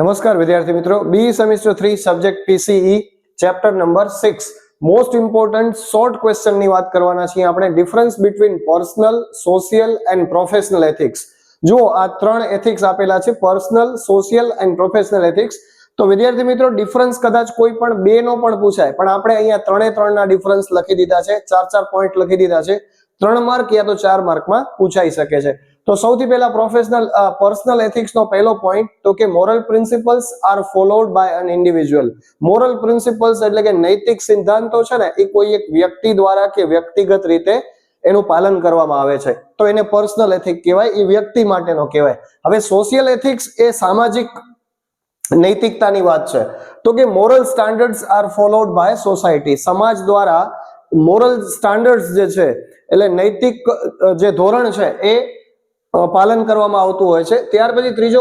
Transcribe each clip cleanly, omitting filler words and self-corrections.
નમસ્કાર વિદ્યાર્થી મિત્રો, B semester 3 subject PCE chapter number 6 most important short question ની વાત કરવાના છીએ આપણે. Difference between personal, social and professional ethics. જો આ ત્રણ એથિક્સ આપેલા છે, personal, social and professional ethics. તો વિદ્યાર્થી મિત્રો, ડિફરન્સ કદાચ કોઈ પણ બે નો પણ પૂછાય, પણ આપણે અહીંયા ત્રણે ના ડિફરન્સ લખી દીધા છે, 4 પોઈન્ટ લખી દીધા છે. 3 માર્ક યા તો 4 માર્કમાં પૂછાઈ શકે છે. તો સૌથી પહેલા પર્સનલ એથિક્સ નો પહેલો પોઈન્ટ, તો કે moral principles are followed by an individual. Moral principles એટલે કે નૈતિક સિદ્ધાંતો છે ને, એ કોઈ એક વ્યક્તિ દ્વારા કે વ્યક્તિગત રીતે એનું પાલન કરવામાં આવે છે, તો એને પર્સનલ એથિક કહેવાય, એ વ્યક્તિ માટેનો કહેવાય. હવે સોશિયલ એથિક્સ એ સામાજિક નૈતિકતાની વાત છે. તો કે moral standards are followed by society. સમાજ દ્વારા મોરલ સ્ટાન્ડર્ડ્સ જે છે, એટલે નૈતિક જે ધોરણ છે એ પાલન કરવામાં આવતું હોય છે. ત્યાર પછી ત્રીજો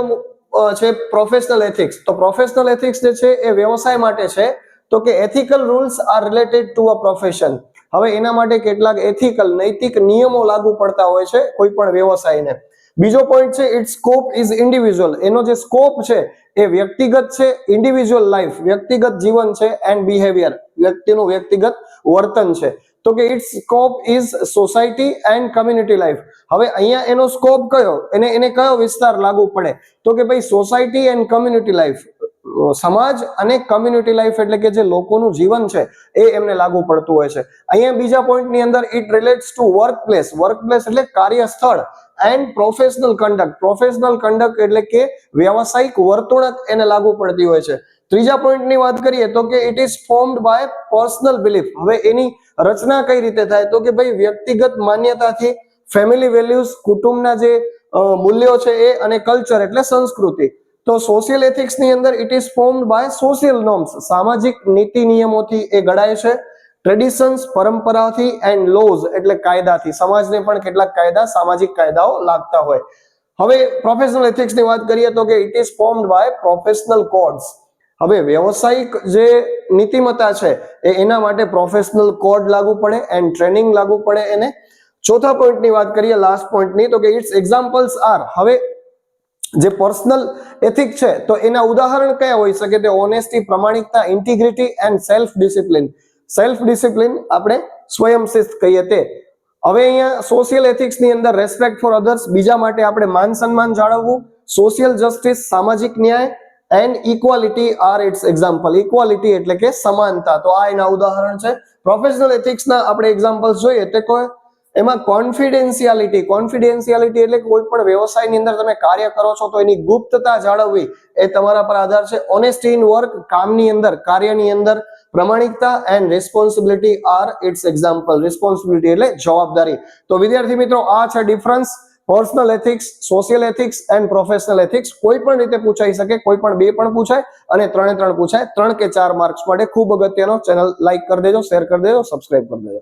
છે પ્રોફેશનલ એથિક્સ. તો પ્રોફેશનલ એથિક્સ જે છે એ વ્યવસાય માટે છે. તો કે ethical rules R related to a profession. હવે એના માટે કેટલાક એથિકલ નૈતિક નિયમો લાગુ પડતા હોય છે કોઈ પણ વ્યવસાયને. બીજો પોઈન્ટ છે ઇટ સ્કોપ ઇઝ ઇન્ડિવિજ્યુઅલ. એનો જે સ્કોપ છે એ વ્યક્તિગત છે, ઇન્ડિવિજ્યુઅલ લાઈફ વ્યક્તિગત જીવન છે, એન્ડ બિહેવિયર વ્યક્તિનું વ્યક્તિગત વર્તન છે. તો કે its scope is society and community life. હવે અહીંયા એનો સ્કોપ કયો, એને કયો વિસ્તાર લાગુ પડે, તો કે ભાઈ સોસાયટી એન્ડ કમ્યુનિટી લાઈફ, સમાજ અને કમ્યુનિટી લાઈફ એટલે કે જે લોકોનું જીવન છે એ એમને લાગુ પડતું હોય છે. અહીંયા બીજા પોઈન્ટની અંદર it relates to workplace. Workplace એટલે કાર્યસ્થળ, and professional conduct. Professional conduct એટલે કે વ્યવસાયિક વર્તણૂક એને લાગુ પડતી હોય છે. ત્રીજા પોઈન્ટની વાત કરીએ તો કે it is formed by personal belief. હવે એની રચના કઈ રીતે થાય, તો કે ભાઈ વ્યક્તિગત માન્યતાથી, ફેમિલી વેલ્યુઝ કુટુંબના જે મૂલ્યો છે એ, અને કલ્ચર એટલે સંસ્કૃતિ. તો સોશિયલ એથિક્સ ની અંદર it is formed by social norms. સામાજિક નીતિ નિયમોથી એ ઘડાય છે. ટ્રેડિશન્સ પરંપરાથી, એન્ડ લોઝ એટલે કાયદાથી. સમાજને પણ કેટલાક કાયદા, સામાજિક કાયદાઓ લાગતા હોય. હવે પ્રોફેશનલ એથિક્સ ની વાત કરીએ તો કે it is formed by professional codes. હવે વ્યવસાયિક જે નીતિમત્તા છે એના માટે પ્રોફેશનલ કોડ લાગુ પડે, એન્ડ ટ્રેનિંગ લાગુ પડે એને. ચોથા પોઈન્ટની વાત કરીએ, લાસ્ટ પોઈન્ટની, તો કે ઇટ્સ એક્ઝામ્પલ્સ આર. હવે જે પર્સનલ એથિક છે તો એના ઉદાહરણ કયા હોઈ શકે, તે ઓનેસ્ટી, પ્રમાણિકતા, integrity and self discipline. Self discipline આપણે સ્વયં શિસ્ત કહીએ તે. હવે અહીંયા સોશિયલ એથિક્સ ની અંદર રેસ્પેક્ટ ફોર અધર્સ, બીજા માટે આપણે માન સન્માન જાળવવું. સોશિયલ જસ્ટિસ, સામાજિક ન્યાય, and equality are its example. Equality એટલે કે સમાનતા, તો આ એના ઉદાહરણ છે. પ્રોફેશનલ એથિક્સ ના આપણે એક્ઝામ્પલ્સ જોઈએ તો કોઈ એમાં કોન્ફિડેન્શિયાલિટી. કોન્ફિડેન્શિયાલિટી એટલે કોઈ પણ વ્યવસાયની અંદર તમે કાર્ય કરો છો તો એની ગુપ્તતા જાળવવી એ તમારા પર આધાર છે. ઓનેસ્ટી ઇન વર્ક, કામની અંદર, કાર્યની અંદર. પ્રમાણિકતા and responsibility are its example. Responsibility એટલે જવાબદારી. તો વિદ્યાર્થી મિત્રો, આ છે difference personal ethics, social ethics and professional ethics. કોઈ પણ રીતે પૂછાઈ શકે, કોઈ પણ બે પણ પૂછાય, અને 3 પૂછાય. 3 કે 4 માર્ક્સ માટે ખૂબ અગત્યનો. ચેનલ લાઈક કરી દેજો, શેર કરી દેજો, સબસ્ક્રાઇબ કરી દેજો.